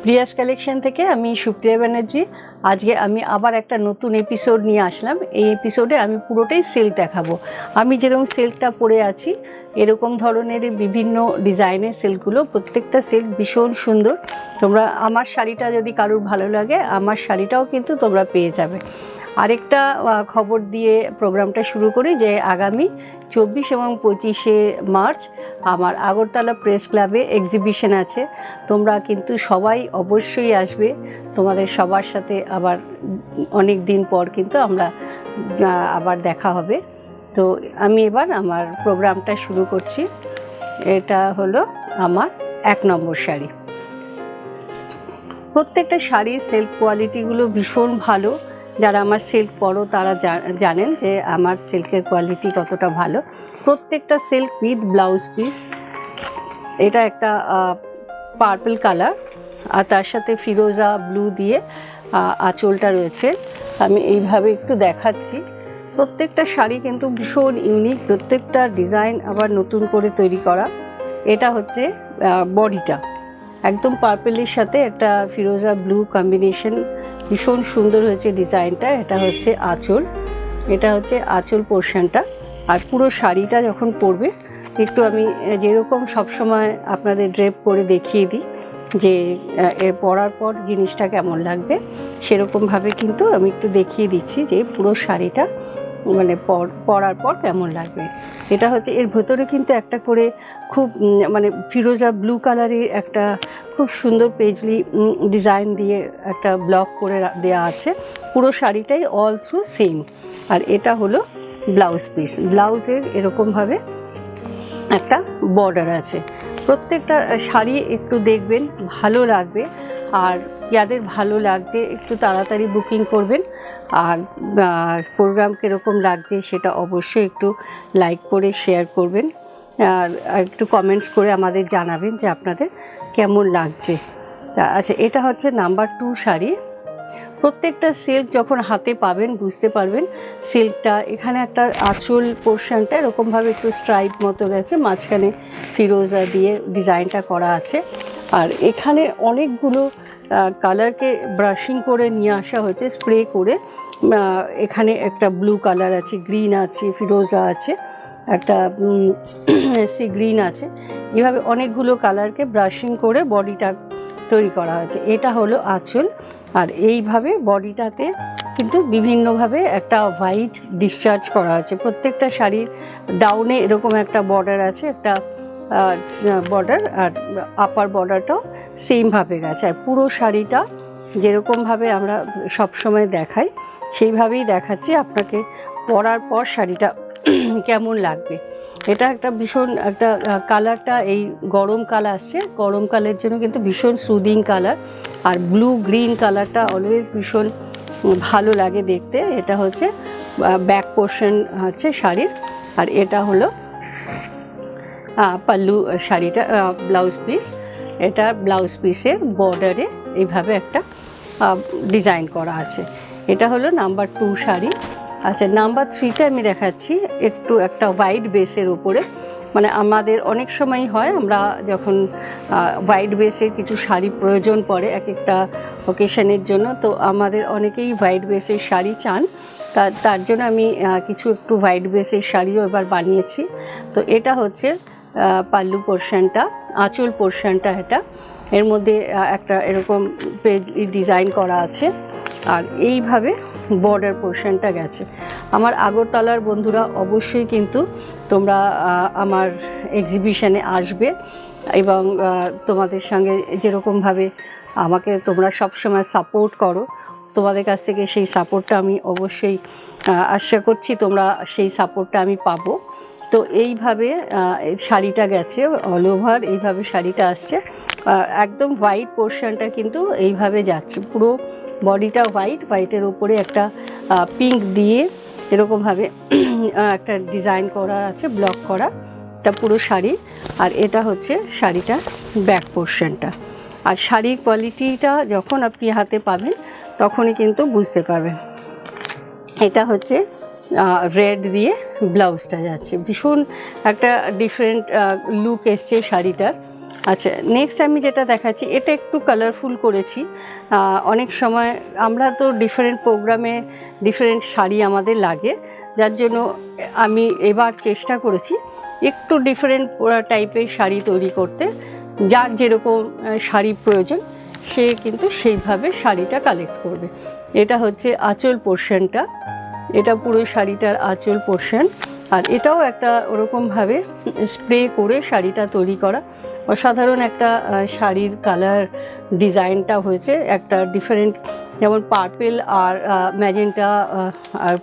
Prius collection থেকে আমি সুপ্রিয়া ব্যানার্জি। আজকে আমি আবার একটা নতুন এপিসোড নিয়ে আসলাম। এই এপিসোডে আমি পুরোটাই সিল্ক দেখাবো। আমি যেরকম সিল্কটা পরে আছি এরকম ধরনের বিভিন্ন ডিজাইনের সিল্কগুলো, প্রত্যেকটা সিল্ক ভীষণ সুন্দর। তোমরা আমার শাড়িটা যদি কারোর ভালো লাগে, আমার শাড়িটাও কিন্তু তোমরা পেয়ে যাবে। আরেকটা খবর দিয়ে প্রোগ্রামটা শুরু করি যে আগামী 24 এবং 25শে মার্চ আমার আগরতলা প্রেস ক্লাবে এক্সিবিশন আছে। তোমরা কিন্তু সবাই অবশ্যই আসবে। তোমাদের সবার সাথে আবার অনেক দিন পর কিন্তু আমরা আবার দেখা হবে। তো আমি এবার আমার প্রোগ্রামটা শুরু করছি। এটা হলো আমার 1 নম্বর শাড়ি। প্রত্যেকটা শাড়ির সিল্ক কোয়ালিটিগুলো ভীষণ ভালো। যারা আমার সিল্ক পরো তারা জানেন যে আমার সিল্কের কোয়ালিটি কতটা ভালো। প্রত্যেকটা সিল্ক উইথ ব্লাউজ পিস। এটা একটা পার্পল কালার আর তার সাথে ফিরোজা ব্লু দিয়ে আঁচলটা রয়েছে। আমি এইভাবে একটু দেখাচ্ছি। প্রত্যেকটা শাড়ি কিন্তু ভীষণ ইউনিক, প্রত্যেকটা ডিজাইন আবার নতুন করে তৈরি করা। এটা হচ্ছে বডিটা, একদম পার্পলের সাথে একটা ফিরোজা ব্লু কম্বিনেশন, ভীষণ সুন্দর হয়েছে ডিজাইনটা। এটা হচ্ছে আঁচল, এটা হচ্ছে আঁচল পোর্শনটা। আর পুরো শাড়িটা যখন পরবে একটু আমি যেরকম সবসময় আপনাদের ড্রেপ করে দেখিয়ে দিই যে এর পরার পর জিনিসটা কেমন লাগবে, সেরকমভাবে কিন্তু আমি একটু দেখিয়ে দিচ্ছি যে পুরো শাড়িটা মানে পরার পর কেমন লাগবে। এটা হচ্ছে এর ভেতরে কিন্তু একটা করে খুব মানে ফিরোজা ব্লু কালারের একটা খুব সুন্দর পেজলি ডিজাইন দিয়ে একটা ব্লক করে দেওয়া আছে। পুরো শাড়িটাই অল থ্রু সেম। আর এটা হলো ব্লাউজ পিস। ব্লাউজের এরকমভাবে একটা বর্ডার আছে। প্রত্যেকটা শাড়ি একটু দেখবেন, ভালো লাগবে। আর যাদের ভালো লাগছে একটু তাড়াতাড়ি বুকিং করবেন। আর প্রোগ্রাম কীরকম লাগছে সেটা অবশ্যই একটু লাইক করে শেয়ার করবেন। আর একটু কমেন্টস করে আমাদের জানাবেন যে আপনাদের কেমন লাগছে। আচ্ছা, এটা হচ্ছে নাম্বার 2 শাড়ি। প্রত্যেকটা সিল্ক যখন হাতে পাবেন বুঝতে পারবেন সিল্কটা। এখানে একটা আঁচল পোর্শনটা এরকমভাবে একটু স্ট্রাইপ মতো গেছে, মাঝখানে ফিরোজা দিয়ে ডিজাইনটা করা আছে। আর এখানে অনেকগুলো কালারকে ব্রাশিং করে নিয়ে আসা হয়েছে, স্প্রে করে। এখানে একটা ব্লু কালার আছে, গ্রিন আছে, ফিরোজা আছে, একটা সি গ্রিন আছে। এভাবে অনেকগুলো কালারকে ব্রাশিং করে বডিটা তৈরি করা হয়েছে। এটা হলো আঁচল। আর এইভাবে বডিটাতে কিন্তু বিভিন্নভাবে একটা হোয়াইট ডিসচার্জ করা আছে। প্রত্যেকটা শাড়ির ডাউনে এরকম একটা বর্ডার আছে, একটা বর্ডার, আর আপার বর্ডারটাও সেমভাবে গেছে। আর পুরো শাড়িটা যেরকমভাবে আমরা সবসময় দেখাই সেইভাবেই দেখাচ্ছি আপনাকে পরার পর শাড়িটা কেমন লাগবে। এটা একটা ভীষণ একটা কালারটা এই গরমকাল আসছে, গরমকালের জন্য কিন্তু ভীষণ সুদিং কালার। আর ব্লু গ্রিন কালারটা অলওয়েজ ভীষণ ভালো লাগে দেখতে। এটা হচ্ছে ব্যাক পোর্শন হচ্ছে শাড়ির। আর এটা হলো পাল্লু শাড়িটা, ব্লাউজ পিস। এটা ব্লাউজ পিসের বর্ডারে এইভাবে একটা ডিজাইন করা আছে। এটা হলো নাম্বার 2 শাড়ি। আচ্ছা, নাম্বার 3টা আমি দেখাচ্ছি। একটু একটা হোয়াইট বেসের উপরে, মানে আমাদের অনেক সময় হয় আমরা যখন হোয়াইট বেসের কিছু শাড়ি প্রয়োজন পড়ে এক একটা অকেশনের জন্য, তো আমাদের অনেকেই হোয়াইট বেসের শাড়ি চান। তার জন্য আমি কিছু একটু হোয়াইট বেসের শাড়িও এবার বানিয়েছি। তো এটা হচ্ছে পাল্লু পোর্শনটা, আঁচল পোর্শনটা। এটা এর মধ্যে একটা এরকম ডিজাইন করা আছে। আর এইভাবে বর্ডার পোর্শনটা গেছে। আমার আগরতলার বন্ধুরা অবশ্যই কিন্তু তোমরা আমার এক্সিবিশনে আসবে এবং তোমাদের সঙ্গে যেরকমভাবে আমাকে তোমরা সবসময় সাপোর্ট করো, তোমাদের কাছ থেকে সেই সাপোর্টটা আমি অবশ্যই আশা করছি তোমরা সেই সাপোর্টটা আমি পাবো। তো এইভাবে শাড়িটা গেছে অল ওভার, এইভাবে শাড়িটা আসছে। একদম হোয়াইট পোর্শনটা কিন্তু এইভাবে যাচ্ছে, পুরো বডিটা হোয়াইট, হোয়াইটের উপরে একটা পিঙ্ক দিয়ে এরকমভাবে একটা ডিজাইন করা আছে, ব্লক করা। এটা পুরো শাড়ি। আর এটা হচ্ছে শাড়িটা ব্যাক পোর্শনটা। আর শাড়ির কোয়ালিটিটা যখন আপনি হাতে পাবেন তখনই কিন্তু বুঝতে পারবেন। এটা হচ্ছে রেড দিয়ে ব্লাউজটা যাচ্ছে, ভীষণ একটা ডিফারেন্ট লুক এসছে শাড়িটার। আচ্ছা, নেক্সট আমি যেটা দেখাচ্ছি এটা একটু কালারফুল করেছি। অনেক সময় আমরা তো ডিফারেন্ট প্রোগ্রামে ডিফারেন্ট শাড়ি আমাদের লাগে, যার জন্য আমি এবার চেষ্টা করেছি একটু ডিফারেন্ট টাইপের শাড়ি তৈরি করতে। যার যেরকম শাড়ি প্রয়োজন সে কিন্তু সেইভাবে শাড়িটা কালেক্ট করবে। এটা হচ্ছে আঁচল পোর্শনটা, এটা পুরো শাড়িটার আঁচল পোর্শন। আর এটাও একটা ওরকমভাবে স্প্রে করে শাড়িটা তৈরি করা। অসাধারণ একটা শাড়ির কালার ডিজাইনটা হয়েছে, একটা ডিফারেন্ট, যেমন পার্পেল আর ম্যাজেন্টা আর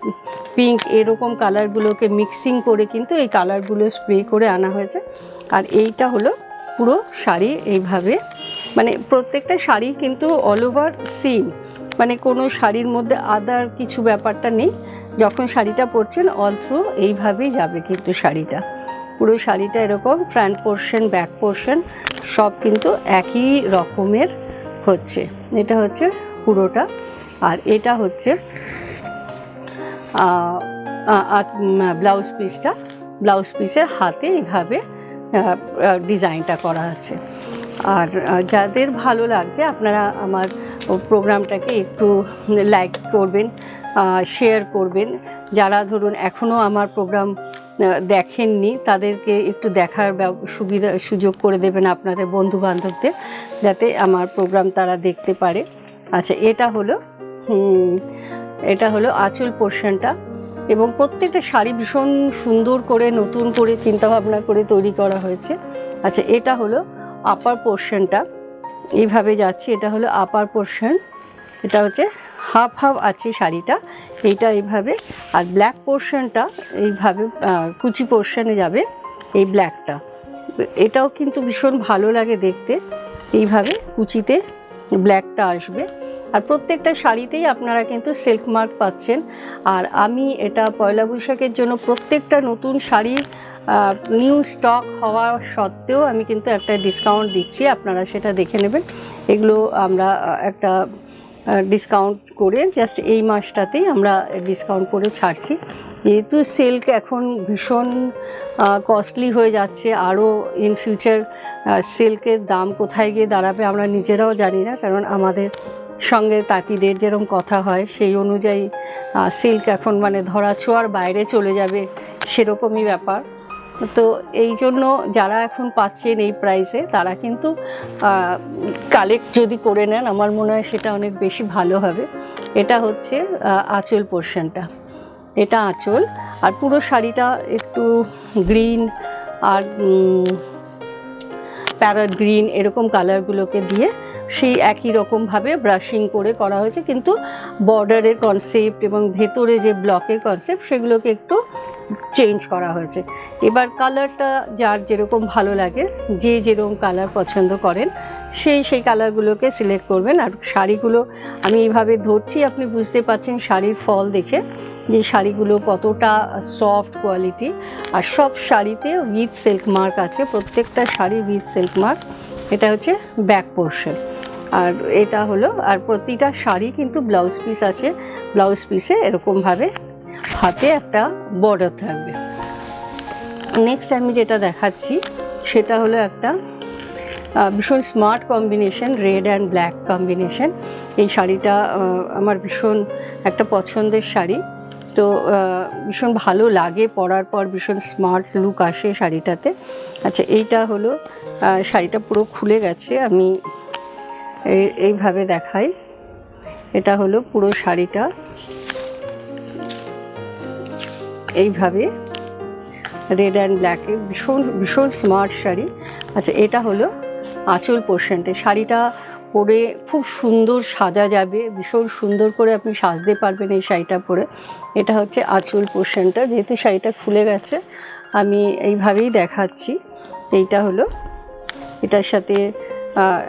পিঙ্ক এরকম কালারগুলোকে মিক্সিং করে কিন্তু এই কালারগুলো স্প্রে করে আনা হয়েছে। আর এইটা হলো পুরো শাড়ি এইভাবে, মানে প্রত্যেকটা শাড়ি কিন্তু অল ওভার সেম, মানে কোনো শাড়ির মধ্যে আদার কিছু ব্যাপারটা নেই। যখন শাড়িটা পরছেন অল থ্রু এইভাবেই যাবে কিন্তু শাড়িটা, পুরো শাড়িটা এরকম ফ্রন্ট পোর্শন ব্যাক পোর্শন সব কিন্তু একই রকমের হচ্ছে। এটা হচ্ছে পুরোটা। আর এটা হচ্ছে ব্লাউজ পিসটা, ব্লাউজ পিসের হাতে এইভাবে ডিজাইনটা করা আছে। আর যাদের ভালো লাগছে আপনারা আমার প্রোগ্রামটাকে একটু লাইক করবেন, শেয়ার করবেন। যারা ধরুন এখনও আমার প্রোগ্রাম দেখেননি তাদেরকে একটু দেখার সুযোগ করে দেবেন আপনাদের বন্ধুবান্ধবদের, যাতে আমার প্রোগ্রাম তারা দেখতে পারে। আচ্ছা, এটা হলো আঁচল পোর্শনটা, এবং প্রত্যেকটা শাড়ি ভীষণ সুন্দর করে নতুন করে চিন্তাভাবনা করে তৈরি করা হয়েছে। আচ্ছা, এটা হলো আপার পোর্শনটা, এইভাবে যাচ্ছে। এটা হলো আপার পোর্শন, এটা হচ্ছে হাফ হাফ আছে শাড়িটা, এইটা এইভাবে। আর ব্ল্যাক পোর্শনটা এইভাবে কুচি পোর্শনে যাবে এই ব্ল্যাকটা, এটাও কিন্তু ভীষণ ভালো লাগে দেখতে। এইভাবে কুচিতে ব্ল্যাকটা আসবে। আর প্রত্যেকটা শাড়িতেই আপনারা কিন্তু সিল্ক মার্ক পাচ্ছেন। আর আমি এটা পয়লা বৈশাখের জন্য প্রত্যেকটা নতুন শাড়ি নিউ স্টক হওয়া সত্ত্বেও আমি কিন্তু একটা ডিসকাউন্ট দিচ্ছি, আপনারা সেটা দেখে নেবেন। এগুলো আমরা একটা ডিসকাউন্ট করে জাস্ট এই মাসটাতেই আমরা ডিসকাউন্ট করে ছাড়ছি, যেহেতু সিল্ক এখন ভীষণ কস্টলি হয়ে যাচ্ছে। আরও ইন ফিউচার সিল্কের দাম কোথায় গিয়ে দাঁড়াবে আমরা নিজেরাও জানি না, কারণ আমাদের সঙ্গে তাঁতিদের যেরকম কথা হয় সেই অনুযায়ী সিল্ক এখন মানে ধরা ছোঁয়ার বাইরে চলে যাবে, সেরকমই ব্যাপার। তো এই জন্য যারা এখন পাচ্ছেন এই প্রাইসে তারা কিন্তু কালেক্ট যদি করে নেন আমার মনে হয় সেটা অনেক বেশি ভালো হবে। এটা হচ্ছে আঁচল পোর্শনটা, এটা আঁচল। আর পুরো শাড়িটা একটু গ্রিন আর প্যারট গ্রিন এরকম কালারগুলোকে দিয়ে সেই একই রকমভাবে ব্রাশিং করে করা হয়েছে, কিন্তু বর্ডারের কনসেপ্ট এবং ভেতরে যে ব্লকের কনসেপ্ট সেগুলোকে একটু চেঞ্জ করা হয়েছে। এবার কালারটা যার যেরকম ভালো লাগে, যে যেরকম কালার পছন্দ করেন সেই কালারগুলোকে সিলেক্ট করবেন। আর শাড়িগুলো আমি এইভাবে ধরছি, আপনি বুঝতে পারছেন শাড়ির ফল দেখে যে শাড়িগুলো কতটা সফট কোয়ালিটি। আর সব শাড়িতে উইথ সিল্ক মার্ক আছে, প্রত্যেকটা শাড়ি উইথ সিল্ক মার্ক। এটা হচ্ছে ব্যাক পোর্শন। আর এটা হলো, আর প্রতিটা শাড়ি কিন্তু ব্লাউজ পিস আছে, ব্লাউজ পিসে এরকমভাবে হাতে একটা বর্ডার থাকবে। নেক্সট আমি যেটা দেখাচ্ছি সেটা হলো একটা ভীষণ smart combination, red and black combination. এই শাড়িটা আমার ভীষণ একটা পছন্দের শাড়ি, তো ভীষণ ভালো লাগে পরার পর, ভীষণ স্মার্ট লুক আসে শাড়িটাতে। আচ্ছা, এইটা হলো শাড়িটা পুরো খুলে গেছে, আমি এইভাবে দেখাই। এটা হলো পুরো শাড়িটা এইভাবে রেড অ্যান্ড ব্ল্যাকে, ভীষণ স্মার্ট শাড়ি। আচ্ছা, এটা হলো আঁচল পোর্শনটা, শাড়িটা পরে খুব সুন্দর সাজা যাবে, ভীষণ সুন্দর করে আপনি সাজতে পারবেন এই শাড়িটা পরে। এটা হচ্ছে আঁচল পোর্শনটা, যেহেতু শাড়িটা খুলে গেছে আমি এইভাবেই দেখাচ্ছি। এইটা হলো, এটার সাথে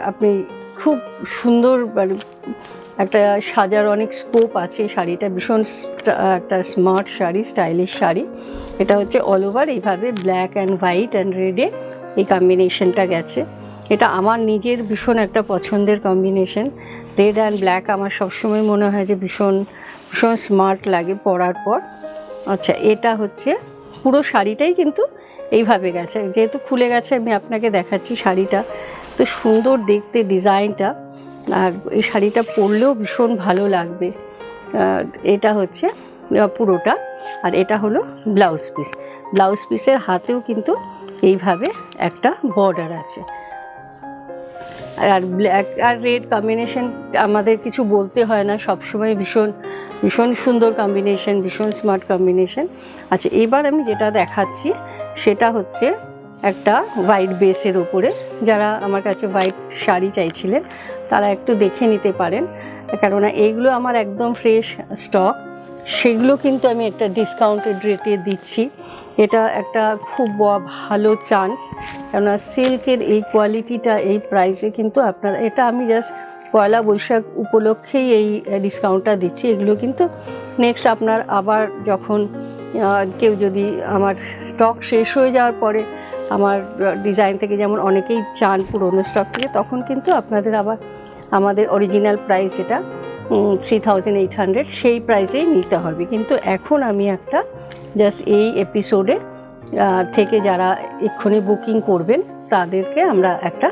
আপনি খুব সুন্দর মানে একটা সাজার অনেক স্কোপ আছে শাড়িটা, ভীষণ একটা স্মার্ট শাড়ি, স্টাইলিশ শাড়ি। এটা হচ্ছে অল ওভার এইভাবে ব্ল্যাক অ্যান্ড হোয়াইট অ্যান্ড রেডে এই কম্বিনেশনটা গেছে। এটা আমার নিজের ভীষণ একটা পছন্দের কম্বিনেশন। রেড অ্যান্ড ব্ল্যাক আমার সবসময় মনে হয় যে ভীষণ স্মার্ট লাগে পরার পর। আচ্ছা, এটা হচ্ছে পুরো শাড়িটাই কিন্তু এইভাবে গেছে, যেহেতু খুলে গেছে আমি আপনাকে দেখাচ্ছি শাড়িটা। তো সুন্দর দেখতে ডিজাইনটা, আর এই শাড়িটা পরলেও ভীষণ ভালো লাগবে। এটা হচ্ছে পুরোটা, আর এটা হলো ব্লাউজ পিস। ব্লাউজ পিসের হাতেও কিন্তু এইভাবে একটা বর্ডার আছে। আর ব্ল্যাক আর রেড কম্বিনেশন আমাদের কিছু বলতে হয় না, সবসময় ভীষণ ভীষণ সুন্দর কম্বিনেশন, ভীষণ স্মার্ট কম্বিনেশন। আচ্ছা, এবার আমি যেটা দেখাচ্ছি সেটা হচ্ছে একটা হোয়াইট বেসের ওপরে। যারা আমার কাছে হোয়াইট শাড়ি চাইছিলেন তারা একটু দেখে নিতে পারেন, কেননা এইগুলো আমার একদম ফ্রেশ স্টক। সেগুলো কিন্তু আমি একটা ডিসকাউন্টেড রেটে দিচ্ছি। এটা একটা খুব ভালো চান্স, কেননা সিল্কের এই কোয়ালিটিটা এই প্রাইসে কিন্তু আপনারা, এটা আমি জাস্ট পয়লা বৈশাখ উপলক্ষেই এই ডিসকাউন্টটা দিচ্ছি। এগুলো কিন্তু নেক্সট আপনার আবার যখন কেউ যদি আমার স্টক শেষ হয়ে যাওয়ার পরে আমার ডিজাইন থেকে, যেমন অনেকেই চান পুরোনো স্টক থেকে, তখন কিন্তু আপনাদের আবার আমাদের অরিজিনাল প্রাইস যেটা 3800 সেই প্রাইসেই নিতে হবে। কিন্তু এখন আমি একটা জাস্ট এই এপিসোডে থেকে যারা এক্ষুনি বুকিং করবেন তাদেরকে আমরা একটা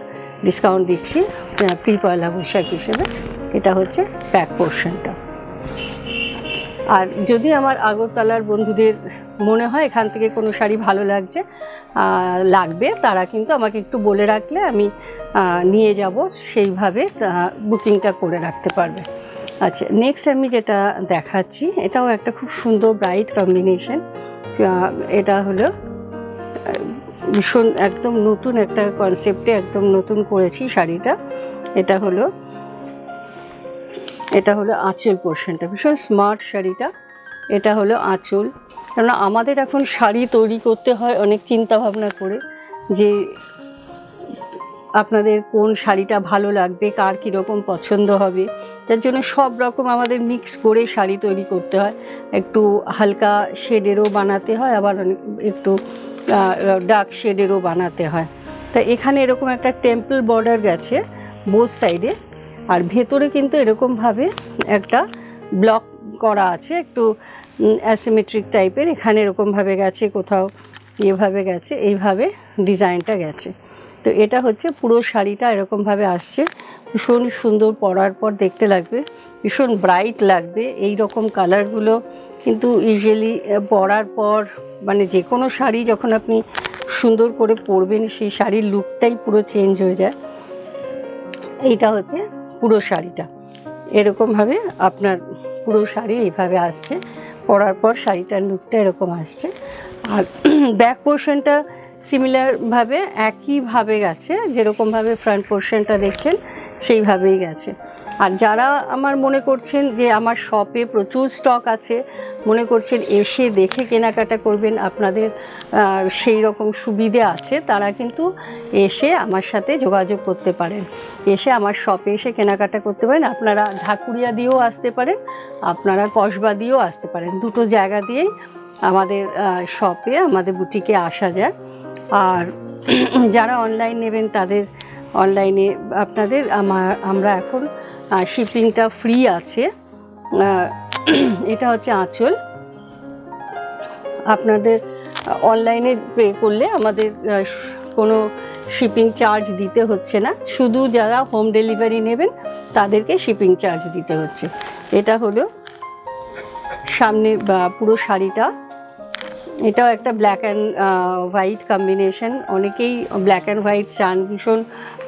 ডিসকাউন্ট দিচ্ছি প্রি পয়লা বৈশাখ হিসেবে। এটা হচ্ছে ব্যাক পোর্শনটা। আর যদি আমার আগরতলার বন্ধুদের মনে হয় এখান থেকে কোনো শাড়ি ভালো লাগবে, তারা কিন্তু আমাকে একটু বলে রাখলে আমি নিয়ে যাব, সেইভাবে বুকিংটা করে রাখতে পারবে। আচ্ছা, নেক্সট আমি যেটা দেখাচ্ছি এটাও একটা খুব সুন্দর ব্রাইট কম্বিনেশন। এটা হলো ভীষণ একদম নতুন একটা কনসেপ্টে একদম নতুন করেছি শাড়িটা। এটা হলো আঁচল পোর্শনটা, ভীষণ স্মার্ট শাড়িটা। এটা হলো আঁচল, কেননা আমাদের এখন শাড়ি তৈরি করতে হয় অনেক চিন্তা ভাবনা করে, যে আপনাদের কোন শাড়িটা ভালো লাগবে, কার কীরকম পছন্দ হবে। তার জন্য সব রকম আমাদের মিক্স করে শাড়ি তৈরি করতে হয়। একটু হালকা শেডেরও বানাতে হয়, আবার একটু ডার্ক শেডেরও বানাতে হয়। তা এখানে এরকম একটা টেম্পল বর্ডার গেছে বোথ সাইডে, আর ভেতরে কিন্তু এরকমভাবে একটা ব্লক করা আছে, একটু অ্যাসিমেট্রিক টাইপের। এখানে এরকমভাবে গেছে, কোথাও এভাবে গেছে, এইভাবে ডিজাইনটা গেছে। তো এটা হচ্ছে পুরো শাড়িটা এরকমভাবে আসছে, ভীষণ সুন্দর, পরার পর দেখতে লাগবে, ভীষণ ব্রাইট লাগবে। এই রকম কালারগুলো কিন্তু ইউজুয়ালি পরার পর, মানে যে কোনো শাড়ি যখন আপনি সুন্দর করে পরবেন সেই শাড়ির লুকটাই পুরো চেঞ্জ হয়ে যায়। এইটা হচ্ছে পুরো শাড়িটা, এরকমভাবে আপনার পুরো শাড়ি এইভাবে আসছে, পরার পর শাড়িটার লুকটা এরকম আসছে। আর ব্যাক পোর্শনটা সিমিলারভাবে একইভাবে গেছে, যেরকমভাবে ফ্রন্ট পোর্শনটা দেখছেন সেইভাবেই গেছে। আর যারা আমার মনে করছেন যে আমার শপে প্রচুর স্টক আছে, মনে করছেন এসে দেখে কেনাকাটা করবেন, আপনাদের সেই রকম সুবিধে আছে, তারা কিন্তু এসে আমার সাথে যোগাযোগ করতে পারেন, এসে আমার শপে এসে কেনাকাটা করতে পারেন। আপনারা ঢাকুরিয়া দিয়েও আসতে পারেন, আপনারা কসবা দিয়েও আসতে পারেন, দুটো জায়গা দিয়েই আমাদের শপে, আমাদের বুটিকে আসা যায়। আর যারা অনলাইন নেবেন তাদের অনলাইনে আপনাদের আমরা এখন শিপিংটা ফ্রি আছে। এটা হচ্ছে আঁচল, আপনাদের অনলাইনে পে করলে আমাদের কোনো শিপিং চার্জ দিতে হচ্ছে না, শুধু যারা হোম ডেলিভারি নেবেন তাদেরকে শিপিং চার্জ দিতে হচ্ছে। এটা হলো সামনে পুরো শাড়িটা। এটাও একটা ব্ল্যাক অ্যান্ড হোয়াইট কম্বিনেশন, অনেকেই ব্ল্যাক অ্যান্ড হোয়াইট চান, ভীষণ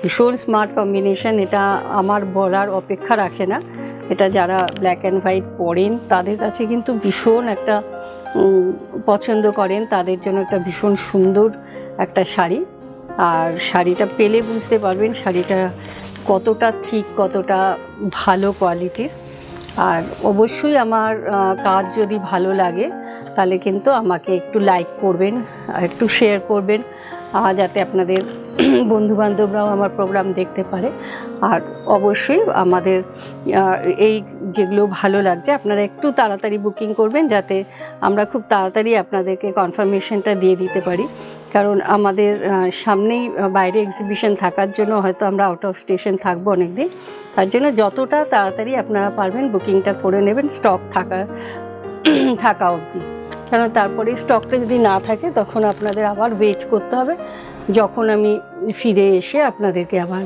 ভীষণ স্মার্ট কম্বিনেশন, এটা আমার বলার অপেক্ষা রাখে না। এটা যারা ব্ল্যাক অ্যান্ড হোয়াইট পরেন তাদের কাছে কিন্তু ভীষণ একটা পছন্দ করেন, তাদের জন্য একটা ভীষণ সুন্দর একটা শাড়ি। আর শাড়িটা পেলে বুঝতে পারবেন শাড়িটা কতটা থিক, কতটা ভালো কোয়ালিটির। আর অবশ্যই আমার কাজ যদি ভালো লাগে তাহলে কিন্তু আমাকে একটু লাইক করবেন, একটু শেয়ার করবেন, যাতে আপনাদের বন্ধুবান্ধবরাও আমার প্রোগ্রাম দেখতে পারে। আর অবশ্যই আমাদের এই যেগুলো ভালো লাগছে আপনারা একটু তাড়াতাড়ি বুকিং করবেন, যাতে আমরা খুব তাড়াতাড়ি আপনাদেরকে কনফার্মেশনটা দিয়ে দিতে পারি। কারণ আমাদের সামনেই বাইরে এক্সিবিশন থাকার জন্য হয়তো আমরা আউট অফ স্টেশন থাকবো অনেক দিন, তার জন্য যতটা তাড়াতাড়ি আপনারা পারবেন বুকিংটা করে নেবেন, স্টক থাকা অবধি। কারণ তারপরে স্টকটা যদি না থাকে তখন আপনাদের আবার ওয়েট করতে হবে, যখন আমি ফিরে এসে আপনাদেরকে আবার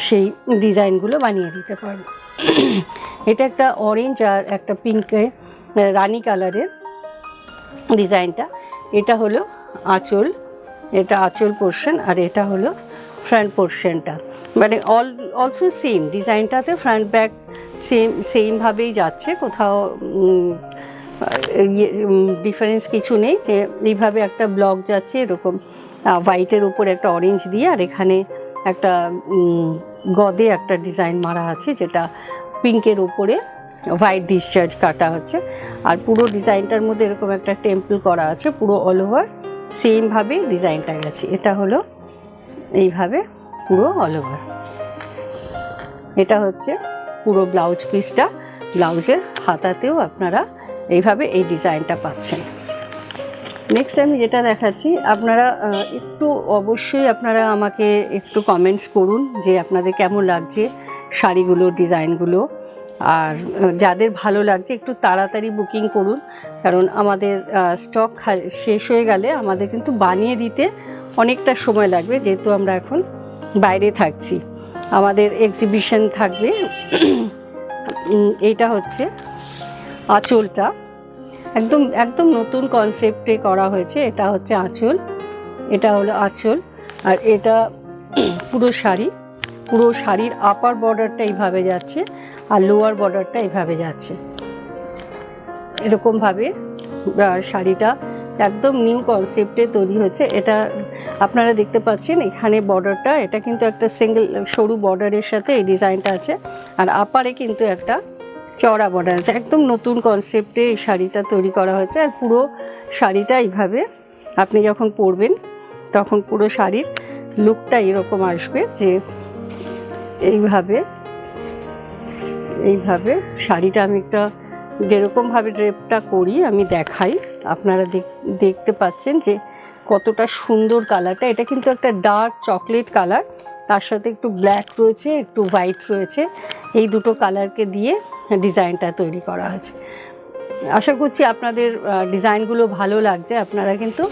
সেই ডিজাইনগুলো বানিয়ে দিতে পারবো। এটা একটা অরেঞ্জ আর একটা পিঙ্কে রানি কালারের ডিজাইনটা। এটা হলো আঁচল, এটা আঁচল পোর্শন, আর এটা হলো ফ্রন্ট পোর্শনটা। মানে অলসো সেম ডিজাইনটাতে ফ্রন্ট ব্যাক সেমভাবেই যাচ্ছে, কোথাও ডিফারেন্স কিছু নেই। যে এইভাবে একটা ব্লক যাচ্ছে এরকম হোয়াইটের উপর একটা অরেঞ্জ দিয়ে, আর এখানে একটা গদে একটা ডিজাইন মারা আছে যেটা পিঙ্কের উপরে হোয়াইট ডিসচার্জ কাটা হচ্ছে। আর পুরো ডিজাইনটার মধ্যে এরকম একটা টেম্পল করা আছে, পুরো অল ওভার সেমভাবে ডিজাইনটা গেছে। এটা হলো এইভাবে পুরো অল ওভার। এটা হচ্ছে পুরো ব্লাউজ পিসটা, ব্লাউজের হাতাতেও আপনারা এইভাবে এই ডিজাইনটা পাচ্ছেন। নেক্সট আমি যেটা দেখাচ্ছি, আপনারা একটু অবশ্যই আপনারা আমাকে একটু কমেন্টস করুন যে আপনাদের কেমন লাগছে শাড়িগুলো, ডিজাইনগুলো। আর যাদের ভালো লাগছে একটু তাড়াতাড়ি বুকিং করুন, কারণ আমাদের স্টক শেষ হয়ে গেলে আমাদের কিন্তু বানিয়ে দিতে অনেকটা সময় লাগবে, যেহেতু আমরা এখন বাইরে থাকছি, আমাদের এক্সিবিশন থাকবে। এইটা হচ্ছে আঁচলটা, একদম একদম নতুন কনসেপ্টে করা হয়েছে। এটা হচ্ছে আঁচল, এটা হলো আঁচল, আর এটা পুরো শাড়ি। পুরো শাড়ির আপার বর্ডারটা এইভাবে যাচ্ছে আর লোয়ার বর্ডারটা এইভাবে যাচ্ছে। এরকমভাবে শাড়িটা একদম নিউ কনসেপ্টে তৈরি হয়েছে। এটা আপনারা দেখতে পাচ্ছেন এখানে বর্ডারটা, এটা কিন্তু একটা সিঙ্গেল সরু বর্ডারের সাথে এই ডিজাইনটা আছে, আর আপারে কিন্তু একটা চওড়া বর্ডার আছে। একদম নতুন কনসেপ্টে এই শাড়িটা তৈরি করা হয়েছে। আর পুরো শাড়িটা এইভাবে আপনি যখন পরবেন তখন পুরো শাড়ির লুকটা এরকম আসবে, যে এইভাবে এইভাবে শাড়িটা আমি একটা যেরকমভাবে ড্রেপটা করি আমি দেখাই, আপনারা দেখতে পাচ্ছেন যে কতটা সুন্দর কালারটা। এটা কিন্তু একটা ডার্ক চকলেট কালার, তার সাথে একটু ব্ল্যাক রয়েছে, একটু হোয়াইট রয়েছে, এই দুটো কালারকে দিয়ে ডিজাইনটা তৈরি করা হয়েছে। আশা করছি আপনাদের ডিজাইনগুলো ভালো লাগছে। আপনারা কিন্তু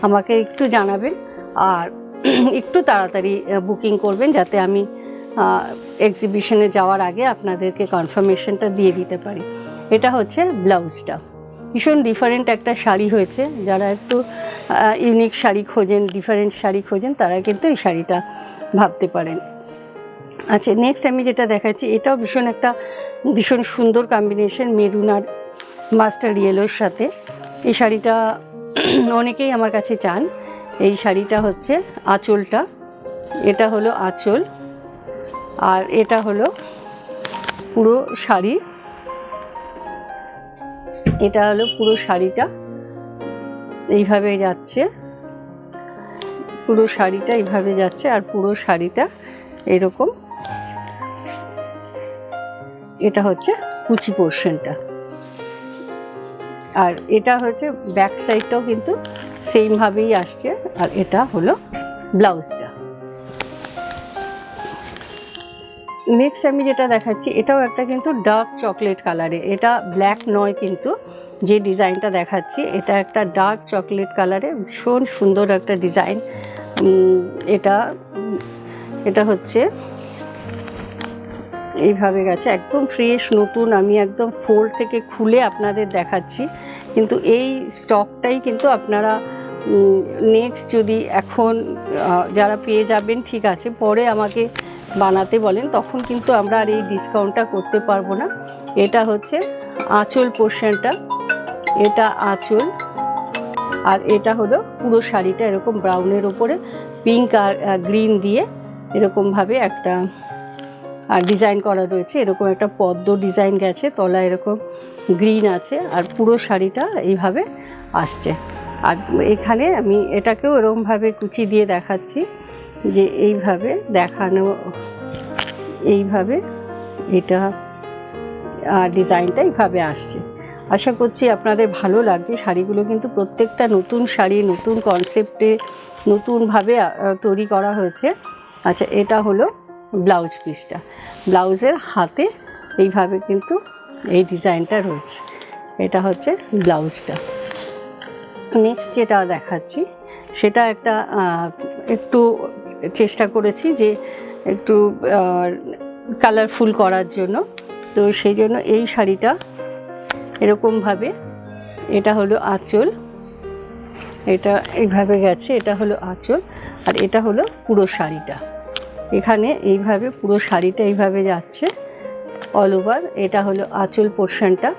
আমাকে একটু জানাবেন আর একটু তাড়াতাড়ি বুকিং করবেন, যাতে আমি এক্সিবিশনে যাওয়ার আগে আপনাদেরকে কনফার্মেশনটা দিয়ে দিতে পারি। এটা হচ্ছে ব্লাউজটা, ভীষণ ডিফারেন্ট একটা শাড়ি হয়েছে। যারা একটু ইউনিক শাড়ি খোঁজেন, ডিফারেন্ট শাড়ি খোঁজেন, তারা কিন্তু এই শাড়িটা ভাবতে পারেন। আচ্ছা, নেক্সট আমি যেটা দেখাচ্ছি, এটাও ভীষণ সুন্দর কম্বিনেশন, মেরুন আর মাস্টার্ড ইয়েলোর সাথে। এই শাড়িটা অনেকেই আমার কাছে চান। এই শাড়িটা হচ্ছে আঁচলটা, এটা হলো আঁচল, আর এটা হলো পুরো শাড়ি। এটা হলো পুরো শাড়িটা এইভাবে যাচ্ছে, পুরো শাড়িটা এইভাবে যাচ্ছে, আর পুরো শাড়িটা এরকম। এটা হচ্ছে কুচি পোর্শনটা, আর এটা হচ্ছে ব্যাক সাইডটাও কিন্তু সেমভাবেই আসছে। আর এটা হলো ব্লাউজটা। নেক্সট আমি যেটা দেখাচ্ছি, এটাও একটা কিন্তু ডার্ক চকলেট কালারে, এটা ব্ল্যাক নয় কিন্তু, যে ডিজাইনটা দেখাচ্ছি এটা একটা ডার্ক চকলেট কালারে, ভীষণ সুন্দর একটা ডিজাইন। এটা হচ্ছে এইভাবে গেছে, একদম ফ্রেশ নতুন। আমি একদম ফোল্ড থেকে খুলে আপনাদের দেখাচ্ছি, কিন্তু এই স্টকটাই কিন্তু আপনারা নেক্সট যদি এখন যারা পেয়ে যাবেন ঠিক আছে, পরে আমাকে বানাতে বলেন, তখন কিন্তু আমরা আর এই ডিসকাউন্টটা করতে পারবো না। এটা হচ্ছে আঁচল পোর্শনটা, এটা আঁচল, আর এটা হলো পুরো শাড়িটা এরকম ব্রাউনের ওপরে পিঙ্ক আর গ্রিন দিয়ে এরকমভাবে একটা ডিজাইন করা রয়েছে। এরকম একটা পদ্ম ডিজাইন গেছে, তলা এরকম গ্রিন আছে, আর পুরো শাড়িটা এইভাবে আসছে। আর এখানে আমি এটাকেও এরকমভাবে কুচি দিয়ে দেখাচ্ছি, যে এইভাবে দেখানো, এইভাবে এটা ডিজাইনটা এইভাবে আসছে। আশা করছি আপনাদের ভালো লাগছে। শাড়িগুলো কিন্তু প্রত্যেকটা নতুন শাড়ি, নতুন কনসেপ্টে নতুনভাবে তৈরি করা হয়েছে। আচ্ছা, এটা হলো ব্লাউজ পিসটা, ব্লাউজের হাতে এইভাবে কিন্তু এই ডিজাইনটা রয়েছে। এটা হচ্ছে ব্লাউজটা। নেক্সট যেটা দেখাচ্ছি সেটা একটা একটু চেষ্টা করেছি যে একটু কালারফুল করার জন্য। তো সেই জন্য এই শাড়িটা এরকমভাবে, এটা হলো আঁচল, এটা এইভাবে গেছে, এটা হলো আঁচল, আর এটা হলো পুরো শাড়িটা। এখানে এইভাবে পুরো শাড়িটা এইভাবে যাচ্ছে অল ওভার। এটা হলো আঁচল পোর্শনটা।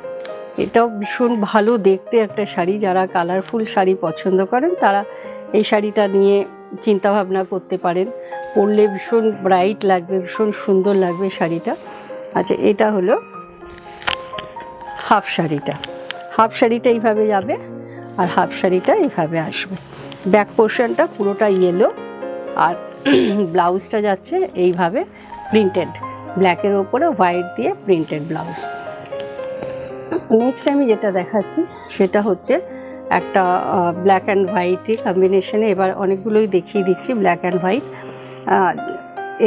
এটাও ভীষণ ভালো দেখতে একটা শাড়ি। যারা কালারফুল শাড়ি পছন্দ করেন তারা এই শাড়িটা নিয়ে চিন্তাভাবনা করতে পারেন। পরলে ভীষণ ব্রাইট লাগবে, ভীষণ সুন্দর লাগবে শাড়িটা। আচ্ছা, এটা হলো হাফ শাড়িটা। হাফ শাড়িটা এইভাবে যাবে আর হাফ শাড়িটা এইভাবে আসবে। ব্যাক পোর্শনটা পুরোটা ইয়েলো, আর ব্লাউজটা যাচ্ছে এইভাবে প্রিন্টেড, ব্ল্যাকের ওপরে হোয়াইট দিয়ে প্রিন্টেড ব্লাউজ। নেক্সট আমি যেটা দেখাচ্ছি সেটা হচ্ছে একটা ব্ল্যাক অ্যান্ড হোয়াইটে কম্বিনেশনে। এবার অনেকগুলোই দেখিয়ে দিচ্ছি ব্ল্যাক অ্যান্ড হোয়াইট।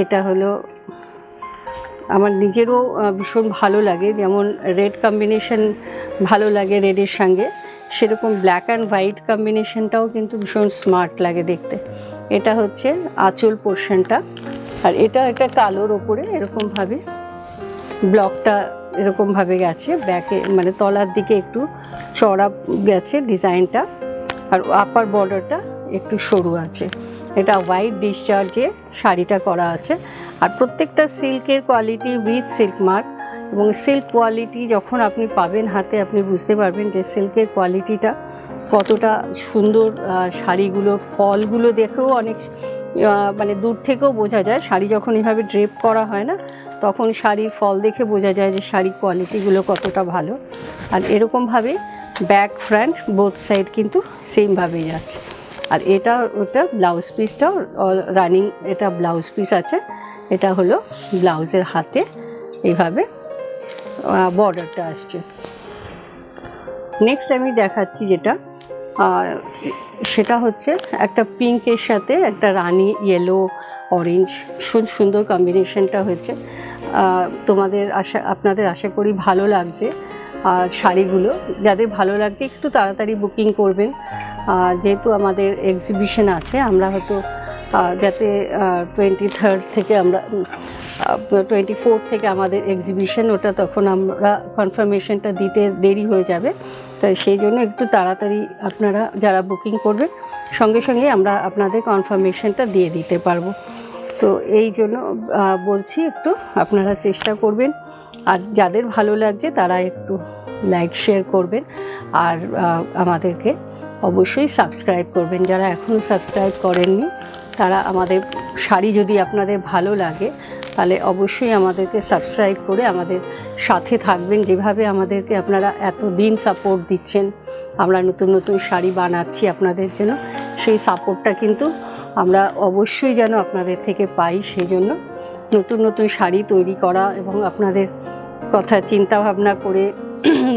এটা হলো আমার নিজেরও ভীষণ ভালো লাগে, যেমন রেড কম্বিনেশন ভালো লাগে রেডের সঙ্গে, সেরকম ব্ল্যাক অ্যান্ড হোয়াইট কম্বিনেশনটাও কিন্তু ভীষণ স্মার্ট লাগে দেখতে। এটা হচ্ছে আঁচল পোর্শনটা, আর এটা একটা কালোর ওপরে এরকমভাবে ব্লকটা এরকমভাবে গেছে, ব্যাকে মানে তলার দিকে একটু চড়া গেছে ডিজাইনটা, আর আপার বর্ডারটা একটু সরু আছে। এটা হোয়াইট ডিসচার্জে শাড়িটা করা আছে, আর প্রত্যেকটা সিল্কের কোয়ালিটি উইথ সিল্ক মার্ক। এবং সিল্ক কোয়ালিটি যখন আপনি পাবেন হাতে, আপনি বুঝতে পারবেন যে সিল্কের কোয়ালিটিটা কতটা সুন্দর। শাড়িগুলোর ফলগুলো দেখেও অনেক মানে দূর থেকেও বোঝা যায়। শাড়ি যখন এভাবে ড্রেপ করা হয় না, তখন শাড়ির ফল দেখে বোঝা যায় যে শাড়ির কোয়ালিটিগুলো কতটা ভালো। আর এরকমভাবে ব্যাক ফ্রন্ট বোথ সাইড কিন্তু সেমভাবেই যাচ্ছে। আর এটা ওটা ব্লাউজ পিসটাও রানিং, এটা ব্লাউজ পিস আছে। এটা হলো ব্লাউজের হাতে এইভাবে বর্ডারটা আসছে। নেক্সট আমি দেখাচ্ছি যেটা, সেটা হচ্ছে একটা পিঙ্কের সাথে একটা রানি ইয়েলো অরেঞ্জ, ভীষণ সুন্দর কম্বিনেশনটা হয়েছে। আপনাদের আশা করি ভালো লাগছে। আর শাড়িগুলো যাদের ভালো লাগছে একটু তাড়াতাড়ি বুকিং করবেন, যেহেতু আমাদের এক্সিবিশন আছে। আমরা হয়তো যাতে 23rd থেকে আমরা 24 থেকে আমাদের এক্সিবিশন, ওটা তখন আমরা কনফার্মেশনটা দিতে দেরি হয়ে যাবে। তাই সেই জন্য একটু তাড়াতাড়ি আপনারা যারা বুকিং করবেন, সঙ্গে সঙ্গে আমরা আপনাদের কনফার্মেশনটা দিয়ে দিতে পারবো। তো এই জন্য বলছি একটু আপনারা চেষ্টা করবেন। আর যাদের ভালো লাগছে তারা একটু লাইক শেয়ার করবেন, আর আমাদেরকে অবশ্যই সাবস্ক্রাইব করবেন। যারা এখনও সাবস্ক্রাইব করেননি তারা আমাদের শাড়ি যদি আপনাদের ভালো লাগে তাহলে অবশ্যই আমাদেরকে সাবস্ক্রাইব করে আমাদের সাথে থাকবেন। যেভাবে আমাদেরকে আপনারা এতদিন সাপোর্ট দিচ্ছেন, আমরা নতুন নতুন শাড়ি বানাচ্ছি আপনাদের জন্য, সেই সাপোর্টটা কিন্তু আমরা অবশ্যই যেন আপনাদের থেকে পাই। সেই জন্য নতুন নতুন শাড়ি তৈরি করা এবং আপনাদের কথা চিন্তা ভাবনা করে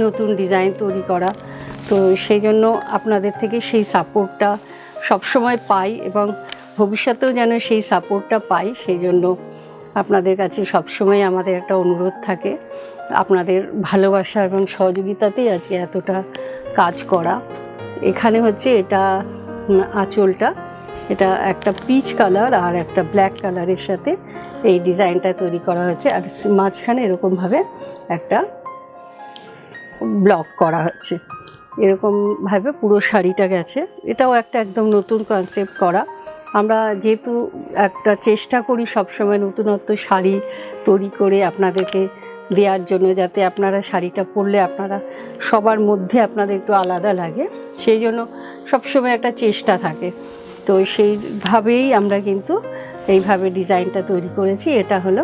নতুন ডিজাইন তৈরি করা। তো সেই জন্য আপনাদের থেকে সেই সাপোর্টটা সবসময় পাই এবং ভবিষ্যতেও যেন সেই সাপোর্টটা পাই। সেই জন্য আপনাদের কাছে সবসময় আমাদের একটা অনুরোধ থাকে। আপনাদের ভালোবাসা এবং সহযোগিতাতেই আজকে এতটা কাজ করা। এখানে হচ্ছে এটা আঁচলটা, এটা একটা পিচ কালার আর একটা ব্ল্যাক কালারের সাথে এই ডিজাইনটা তৈরি করা হয়েছে, আর মাঝখানে এরকমভাবে একটা ব্লক করা হচ্ছে। এরকমভাবে পুরো শাড়িটা গেছে। এটাও একটা একদম নতুন কনসেপ্ট করা। আমরা যেহেতু একটা চেষ্টা করি সবসময় নতুনত্ব শাড়ি তৈরি করে আপনাদেরকে দেওয়ার জন্য, যাতে আপনারা শাড়িটা পরলে আপনারা সবার মধ্যে আপনাদের একটু আলাদা লাগে, সেই জন্য সবসময় একটা চেষ্টা থাকে। তো সেইভাবেই আমরা কিন্তু এইভাবে ডিজাইনটা তৈরি করেছি। এটা হলো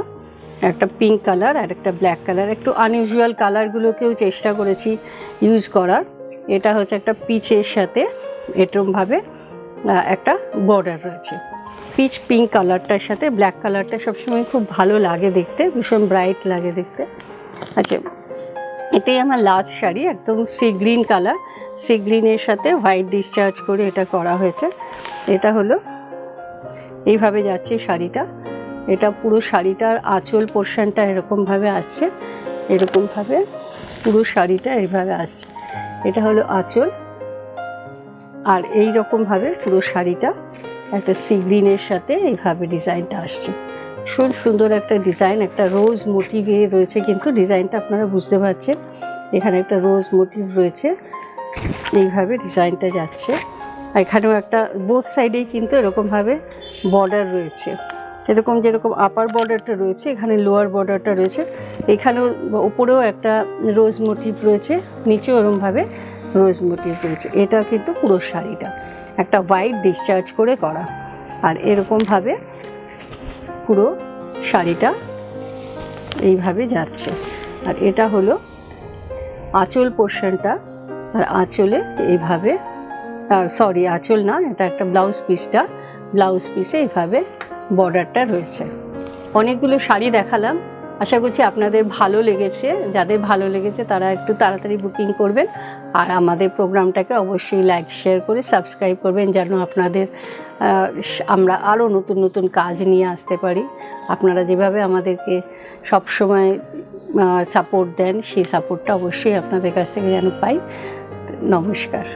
একটা পিঙ্ক কালার আর একটা ব্ল্যাক কালার, একটু আনইউজুয়াল কালারগুলোকেও চেষ্টা করেছি ইউজ করার। এটা হচ্ছে একটা পিচের সাথে এরকমভাবে একটা বর্ডার রয়েছে। পিচ পিঙ্ক কালারটার সাথে ব্ল্যাক কালারটা সবসময় খুব ভালো লাগে দেখতে, ভীষণ ব্রাইট লাগে দেখতে। আচ্ছা, এটাই আমার লাস্ট শাড়ি, একদম সি গ্রিন কালার, সি গ্রিনের সাথে হোয়াইট ডিসচার্জ করে এটা করা হয়েছে। এটা হলো এইভাবে যাচ্ছে শাড়িটা। এটা পুরো শাড়িটার আঁচল পোর্শনটা এরকমভাবে আসছে, এরকমভাবে পুরো শাড়িটা এইভাবে আসছে। এটা হলো আঁচল, আর এই রকমভাবে পুরো শাড়িটা একটা সি গ্রিনের সাথে এইভাবে ডিজাইনটা আসছে। ভীষণ সুন্দর একটা ডিজাইন, একটা রোজ মোটিভে রয়েছে, কিন্তু ডিজাইনটা আপনারা বুঝতে পারছেন এখানে একটা রোজ মোটিভ রয়েছে, এইভাবে ডিজাইনটা যাচ্ছে। আর এখানেও একটা বোথ সাইডেই কিন্তু এরকমভাবে বর্ডার রয়েছে, এরকম যেরকম আপার বর্ডারটা রয়েছে এখানে লোয়ার বর্ডারটা রয়েছে, এখানেও ওপরেও একটা রোজ মোটিভ রয়েছে, নিচেও এরকমভাবে রোজ মোটিভ রয়েছে। এটা কিন্তু পুরো শাড়িটা একটা হোয়াইট ডিসচার্জ করে করা, আর এরকমভাবে পুরো শাড়িটা এইভাবে যাচ্ছে। আর এটা হলো আঁচল পোর্শনটা, আর আঁচলে এইভাবে, সরি আঁচল না, এটা একটা ব্লাউজ পিসটা, ব্লাউজ পিসে এইভাবে বর্ডারটা রয়েছে। অনেকগুলো শাড়ি দেখালাম, আশা করছি আপনাদের ভালো লেগেছে। যাদের ভালো লেগেছে তারা একটু তাড়াতাড়ি বুকিং করবেন, আর আমাদের প্রোগ্রামটাকে অবশ্যই লাইক শেয়ার করে সাবস্ক্রাইব করবেন, যেন আপনাদের আমরা আরও নতুন নতুন কাজ নিয়ে আসতে পারি। আপনারা যেভাবে আমাদেরকে সবসময় সাপোর্ট দেন, সেই সাপোর্টটা অবশ্যই আপনাদের কাছ থেকে যেন পাই। নমস্কার।